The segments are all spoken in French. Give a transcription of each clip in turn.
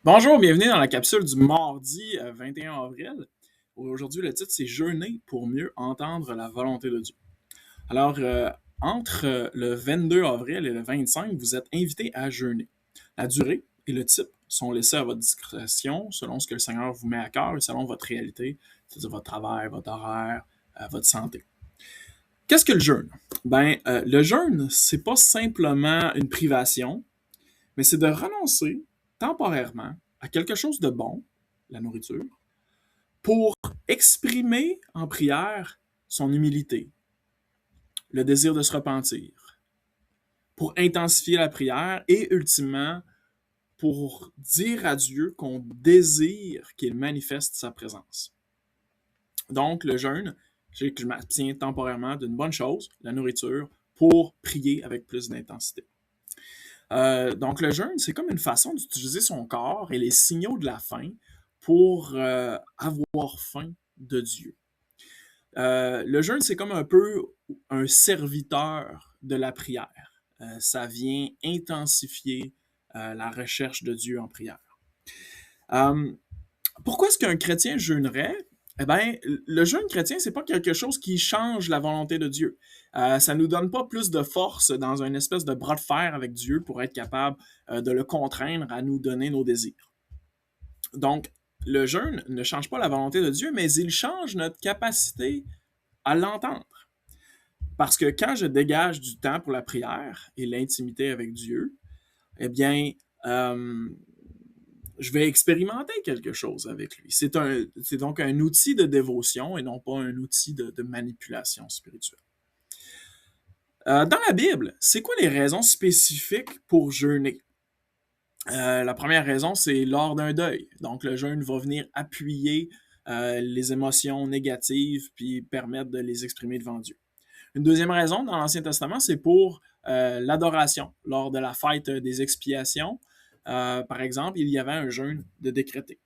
Bonjour, bienvenue dans la capsule du mardi 21 avril. Aujourd'hui, le titre, c'est Jeûner pour mieux entendre la volonté de Dieu. Alors, entre le 22 avril et le 25, vous êtes invités à jeûner. La durée et le type sont laissés à votre discrétion selon ce que le Seigneur vous met à cœur et selon votre réalité, c'est-à-dire votre travail, votre horaire, votre santé. Qu'est-ce que le jeûne? Le jeûne, c'est pas simplement une privation, mais c'est de renoncer temporairement à quelque chose de bon, la nourriture, pour exprimer en prière son humilité, le désir de se repentir, pour intensifier la prière et ultimement pour dire à Dieu qu'on désire qu'il manifeste sa présence. Donc, le jeûne, c'est que je m'abstiens temporairement d'une bonne chose, la nourriture, pour prier avec plus d'intensité. Donc, le jeûne, c'est comme une façon d'utiliser son corps et les signaux de la faim pour avoir faim de Dieu. Le jeûne, c'est comme un peu un serviteur de la prière. Ça vient intensifier la recherche de Dieu en prière. Pourquoi est-ce qu'un chrétien jeûnerait? Eh bien, le jeûne chrétien, c'est pas quelque chose qui change la volonté de Dieu. Ça nous donne pas plus de force dans une espèce de bras de fer avec Dieu pour être capable de le contraindre à nous donner nos désirs. Donc, le jeûne ne change pas la volonté de Dieu, mais il change notre capacité à l'entendre. Parce que quand je dégage du temps pour la prière et l'intimité avec Dieu, eh bien, je vais expérimenter quelque chose avec lui. C'est donc un outil de dévotion et non pas un outil de manipulation spirituelle. Dans la Bible, c'est quoi les raisons spécifiques pour jeûner? La première raison, c'est lors d'un deuil. Donc, le jeûne va venir appuyer les émotions négatives puis permettre de les exprimer devant Dieu. Une deuxième raison dans l'Ancien Testament, c'est pour l'adoration. Lors de la fête des expiations, par exemple, il y avait un jeûne de décrété.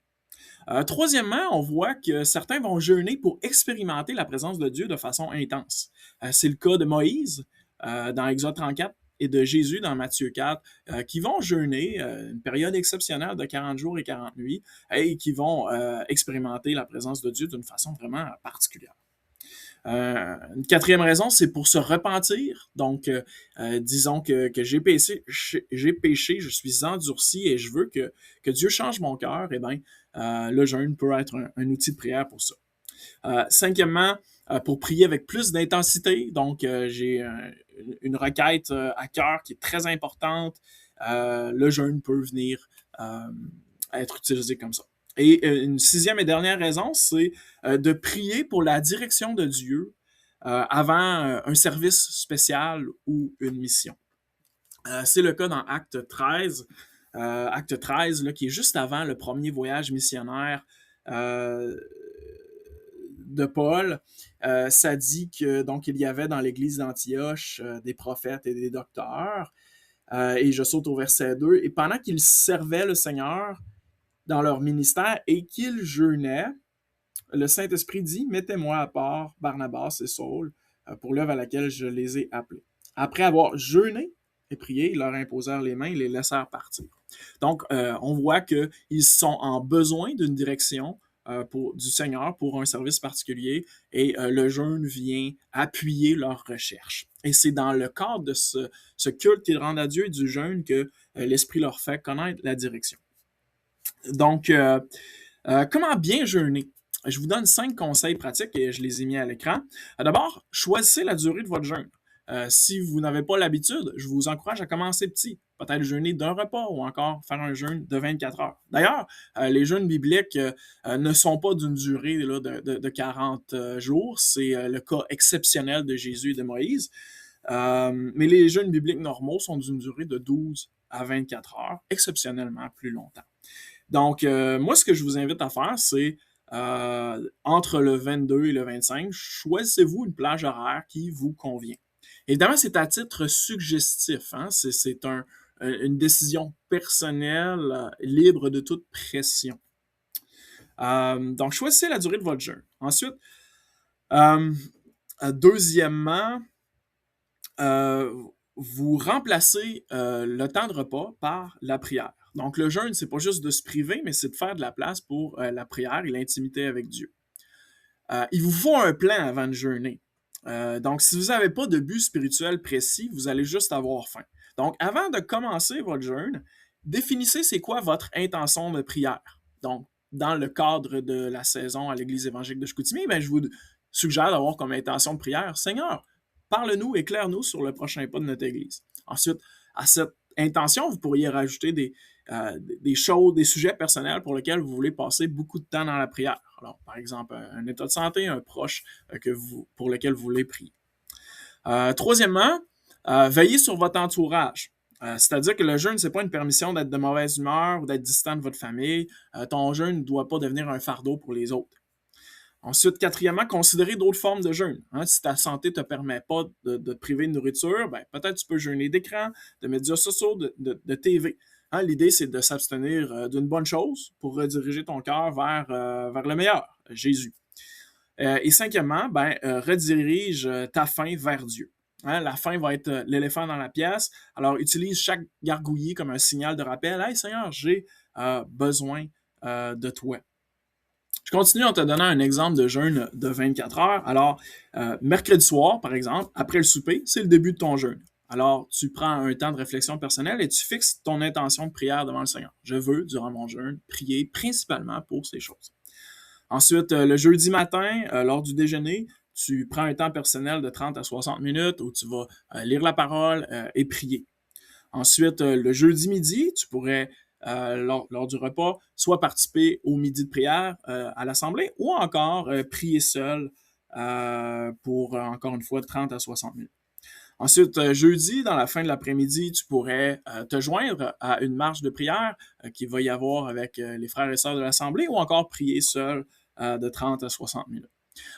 Troisièmement, on voit que certains vont jeûner pour expérimenter la présence de Dieu de façon intense. C'est le cas de Moïse dans Exode 34 et de Jésus dans Matthieu 4, qui vont jeûner une période exceptionnelle de 40 jours et 40 nuits et qui vont expérimenter la présence de Dieu d'une façon vraiment particulière. Une quatrième raison, c'est pour se repentir. Donc, disons que j'ai péché, je suis endurci et je veux que Dieu change mon cœur. Eh bien, le jeûne peut être un outil de prière pour ça. Cinquièmement, pour prier avec plus d'intensité. Donc, j'ai une requête à cœur qui est très importante. Le jeûne peut venir être utilisé comme ça. Et une sixième et dernière raison, c'est de prier pour la direction de Dieu avant un service spécial ou une mission. C'est le cas dans Acte 13. Acte 13, là, qui est juste avant le premier voyage missionnaire de Paul. Ça dit que donc il y avait dans l'église d'Antioche des prophètes et des docteurs. Et je saute au verset 2. Et pendant qu'ils servaient le Seigneur dans leur ministère et qu'ils jeûnaient, le Saint-Esprit dit, mettez-moi à part Barnabas et Saul pour l'œuvre à laquelle je les ai appelés. Après avoir jeûné et prié, ils leur imposèrent les mains et les laissèrent partir. Donc, on voit qu'ils sont en besoin d'une direction du Seigneur pour un service particulier et le jeûne vient appuyer leur recherche. Et c'est dans le cadre de ce culte qu'ils rendent à Dieu et du jeûne que l'Esprit leur fait connaître la direction. Donc, comment bien jeûner? Je vous donne 5 conseils pratiques et je les ai mis à l'écran. D'abord, choisissez la durée de votre jeûne. Si vous n'avez pas l'habitude, je vous encourage à commencer petit. Peut-être jeûner d'un repas ou encore faire un jeûne de 24 heures. D'ailleurs, les jeûnes bibliques ne sont pas d'une durée là, de 40 jours. C'est le cas exceptionnel de Jésus et de Moïse. Mais les jeûnes bibliques normaux sont d'une durée de 12 à 24 heures, exceptionnellement plus longtemps. Donc, moi, ce que je vous invite à faire, c'est entre le 22 et le 25, choisissez-vous une plage horaire qui vous convient. Évidemment, c'est à titre suggestif. Hein? C'est une décision personnelle, libre de toute pression. Donc, choisissez la durée de votre jeûne. Ensuite, deuxièmement, vous remplacez le temps de repas par la prière. Donc, le jeûne, c'est pas juste de se priver, mais c'est de faire de la place pour la prière et l'intimité avec Dieu. Il vous faut un plan avant de jeûner. Donc, si vous n'avez pas de but spirituel précis, vous allez juste avoir faim. Donc, avant de commencer votre jeûne, définissez c'est quoi votre intention de prière. Donc, dans le cadre de la saison à l'Église évangélique de Chicoutimi, ben, je vous suggère d'avoir comme intention de prière, Seigneur, parle-nous, éclaire-nous sur le prochain pas de notre Église. Ensuite, à cette intention, vous pourriez rajouter des choses, des sujets personnels pour lesquels vous voulez passer beaucoup de temps dans la prière. Alors, par exemple, un état de santé, un proche pour lequel vous voulez prier. Troisièmement, veillez sur votre entourage. C'est-à-dire que le jeûne, ce n'est pas une permission d'être de mauvaise humeur ou d'être distant de votre famille. Ton jeûne ne doit pas devenir un fardeau pour les autres. Ensuite, quatrièmement, considérez d'autres formes de jeûne. Si ta santé ne te permet pas de te priver de nourriture, ben, peut-être tu peux jeûner d'écran, de médias sociaux, de TV. L'idée, c'est de s'abstenir d'une bonne chose pour rediriger ton cœur vers le meilleur, Jésus. Et cinquièmement, redirige ta faim vers Dieu. La faim va être l'éléphant dans la pièce. Alors, utilise chaque gargouillis comme un signal de rappel. « Hey Seigneur, j'ai besoin de toi. » Je continue en te donnant un exemple de jeûne de 24 heures. Alors, mercredi soir, par exemple, après le souper, c'est le début de ton jeûne. Alors, tu prends un temps de réflexion personnelle et tu fixes ton intention de prière devant le Seigneur. Je veux, durant mon jeûne, prier principalement pour ces choses. Ensuite, le jeudi matin, lors du déjeuner, tu prends un temps personnel de 30 à 60 minutes où tu vas lire la parole et prier. Ensuite, le jeudi midi, tu pourrais, lors du repas, soit participer au midi de prière à l'Assemblée ou encore prier seul pour, encore une fois, 30 à 60 minutes. Ensuite, jeudi, dans la fin de l'après-midi, tu pourrais te joindre à une marche de prière qu'il va y avoir avec les frères et sœurs de l'Assemblée ou encore prier seul de 30 à 60 minutes.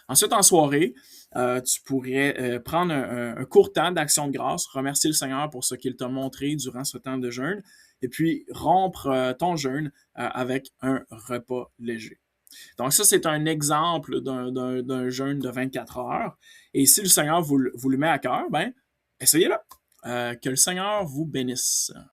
Ensuite, en soirée, tu pourrais prendre un court temps d'action de grâce, remercier le Seigneur pour ce qu'il t'a montré durant ce temps de jeûne, et puis rompre ton jeûne avec un repas léger. Donc ça, c'est un exemple d'un jeûne de 24 heures. Et si le Seigneur vous le met à cœur, ben, essayez-le. Que le Seigneur vous bénisse.